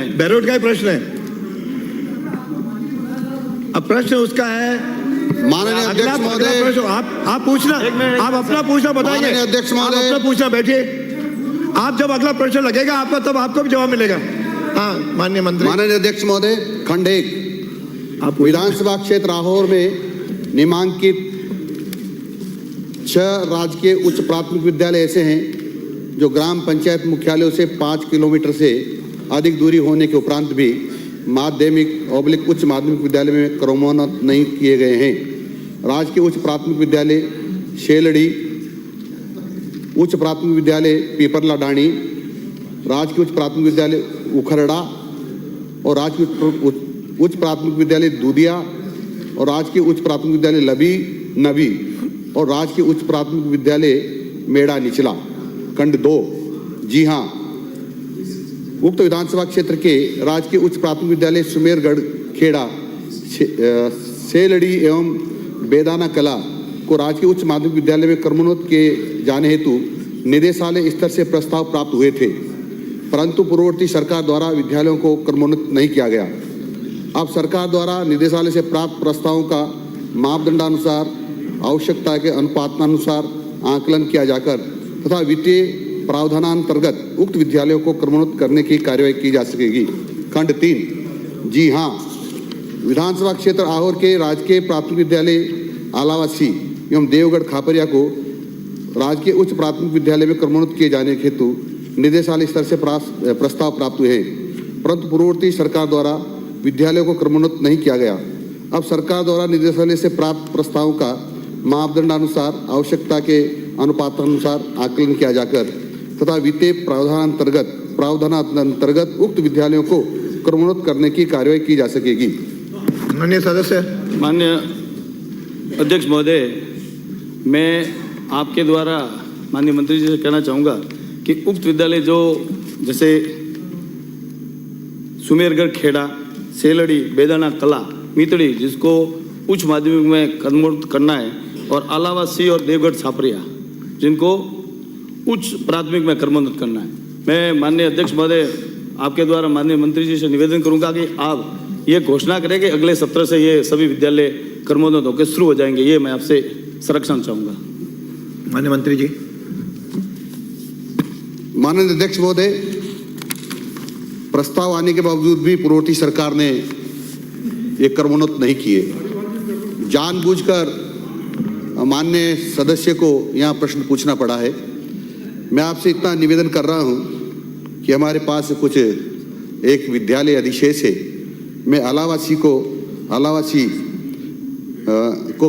बैरोट का ही प्रश्न है। अब प्रश्न उसका है, माननीय अध्यक्ष महोदय, आप पूछना, आप अपना पूछना बताइए। माननीय अध्यक्ष आप महोदय, अपना पूछना, बैठिए। आप जब अगला प्रश्न लगेगा आपका, तब आपको भी जवाब मिलेगा। हाँ, माननीय मंत्री। माननीय अध्यक्ष महोदय, खंड 1 विधानसभा क्षेत्र राहोर में निमांकित 6 राजकीय उच्च प्राथमिक विद्यालय ऐसे हैं जो ग्राम पंचायत मुख्यालयों से 5 किलोमीटर से अधिक दूरी होने के उपरांत भी माध्यमिक उच्च माध्यमिक विद्यालय में क्रमोन्नत नहीं किए गए हैं। राजकीय उच्च प्राथमिक विद्यालय शेलड़ी, उच्च प्राथमिक विद्यालय पीपरला डाणी, राजकीय उच्च प्राथमिक विद्यालय उखरड़ा और राजकीय उच्च प्राथमिक विद्यालय दूधिया और राजकीय उच्च प्राथमिक विद्यालय नबी और राजकीय उच्च प्राथमिक विद्यालय मेड़ा निचला, खंड 2। जी हाँ, उक्त विधानसभा क्षेत्र के राजकीय उच्च प्राथमिक विद्यालय सुमेरगढ़ खेड़ा, सेलड़ी एवं बेदाना कला को राजकीय उच्च माध्यमिक विद्यालय में क्रमोन्नत किए जाने हेतु निदेशालय स्तर से प्रस्ताव प्राप्त हुए थे, परंतु पूर्ववर्ती सरकार द्वारा विद्यालयों को क्रमोन्नत नहीं किया गया। अब सरकार द्वारा निदेशालय से प्राप्त प्रस्तावों का मापदंडानुसार आवश्यकता के अनुपातानुसार आकलन किया जाकर तथा वित्तीय प्रावधानांतर्गत उक्त विद्यालयों को क्रमोन्नत करने की कार्यवाही की जा सकेगी। खंड 3। जी हाँ, विधानसभा क्षेत्र आहोर के राजकीय प्राथमिक विद्यालय आलावासी एवं देवगढ़ खापरिया को राजकीय उच्च प्राथमिक विद्यालय में क्रमोन्नत किए जाने हेतु निदेशालय स्तर से प्रस्ताव प्राप्त हुए हैं, परंतु पूर्ववर्ती सरकार द्वारा विद्यालयों को क्रमोन्नत नहीं किया गया। अब सरकार द्वारा निदेशालय से प्राप्त प्रस्तावों का मापदंडानुसार आवश्यकता के अनुपातानुसार आकलन किया जाकर तथा वित्तीय प्रावधानांतर्गत उक्त विद्यालयों को क्रमोन्नत करने की कार्यवाही की जा सकेगी। माननीय सदस्य। माननीय अध्यक्ष महोदय, मैं आपके द्वारा माननीय मंत्री जी से कहना चाहूँगा कि उक्त विद्यालय जो जैसे सुमेरगढ़ खेड़ा, सेलड़ी, बेदाना कला, मीतड़ी जिसको उच्च माध्यमिक में क्रमोन्नत करना है और आलावासी और देवगढ़ छापरिया जिनको उच्च प्राथमिक में क्रमोन्नत करना है, मैं माननीय अध्यक्ष महोदय आपके द्वारा माननीय मंत्री जी से निवेदन करूंगा कि आप ये घोषणा करें कि अगले सत्र से ये सभी विद्यालय क्रमोन्नत होकर शुरू हो जाएंगे। ये मैं आपसे संरक्षण चाहूँगा। माननीय मंत्री जी। माननीय अध्यक्ष महोदय, प्रस्ताव आने के बावजूद भी पूर्ववर्ती सरकार ने ये क्रमोन्नत नहीं किए। जानबूझकर माननीय सदस्य को यहाँ प्रश्न पूछना पड़ा है। मैं आपसे इतना निवेदन कर रहा हूँ कि हमारे पास कुछ एक विद्यालय अधिशेष है, मैं आलावासी को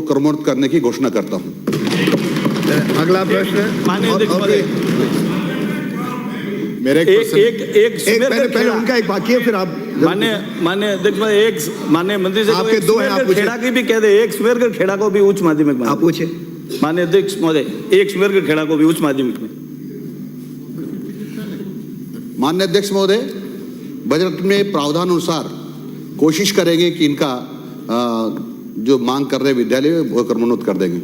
क्रमोन्नत करने की घोषणा करता हूँ। अगला प्रश्न माननीय अध्यक्ष महोदय, मेरे पहले उनका एक बाकी है, फिर आप माननीय अध्यक्ष महोदय, एक माननीय मंत्री से आपके दो हैं, आप पूछिए। खेड़ा की भी कह दे, एक सुमेरगढ़ खेड़ा को भी उच्च माध्यमिक में। आप पूछे। माननीय अध्यक्ष महोदय, एक सुमेरगढ़ खेड़ा को भी उच्च माध्यमिक में। माननीय अध्यक्ष महोदय, बजट में प्रावधान अनुसार कोशिश करेंगे कि इनका जो मांग कर रहे विद्यालय वो क्रमोन्नत कर देंगे।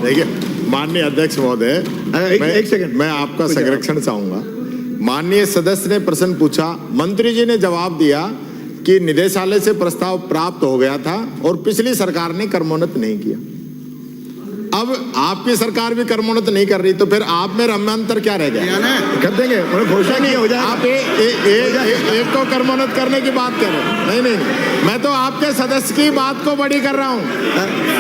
देखिए माननीय अध्यक्ष महोदय, एक सेकंड, मैं आपका संरक्षण चाहूंगा। माननीय सदस्य ने प्रश्न पूछा, मंत्री जी ने जवाब दिया कि निदेशालय से प्रस्ताव प्राप्त हो गया था और पिछली सरकार ने क्रमोन्नत नहीं किया। अब आपकी सरकार भी क्रमोन्नत नहीं कर रही, तो फिर आप में रम्यांतर क्या रह गया? कर देंगे, घोषणा नहीं हो जाए। आप एक को क्रमोन्नत करने की बात कर रहे हैं। नहीं, मैं तो आपके सदस्य की बात को बड़ी कर रहा हूँ,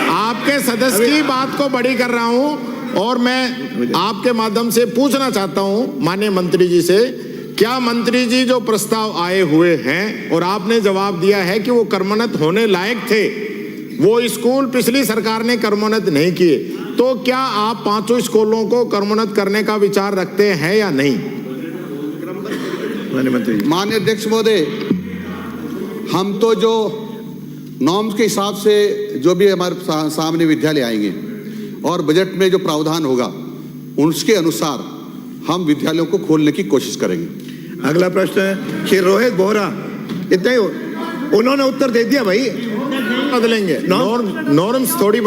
आपके सदस्य की बात को बड़ी कर रहा हूँ। और मैं आपके माध्यम से पूछना चाहता हूँ माननीय मंत्री जी से, क्या मंत्री जी जो प्रस्ताव आए हुए हैं और आपने जवाब दिया है कि वो क्रमोन्नत होने लायक थे, वो स्कूल पिछली सरकार ने क्रमोन्नत नहीं किए, तो क्या आप 5 स्कूलों को क्रमोन्नत करने का विचार रखते हैं या नहीं? माननीय अध्यक्ष महोदय, हम तो जो नॉर्म्स के हिसाब से जो भी हमारे सामने विद्यालय आएंगे और बजट में जो प्रावधान होगा उसके अनुसार हम विद्यालयों को खोलने की कोशिश करेंगे। अगला प्रश्न है श्री रोहित बोहरा। इतना ही उन्होंने उत्तर दे दिया भाई। बदलेंगे नॉर्म्स थोड़ी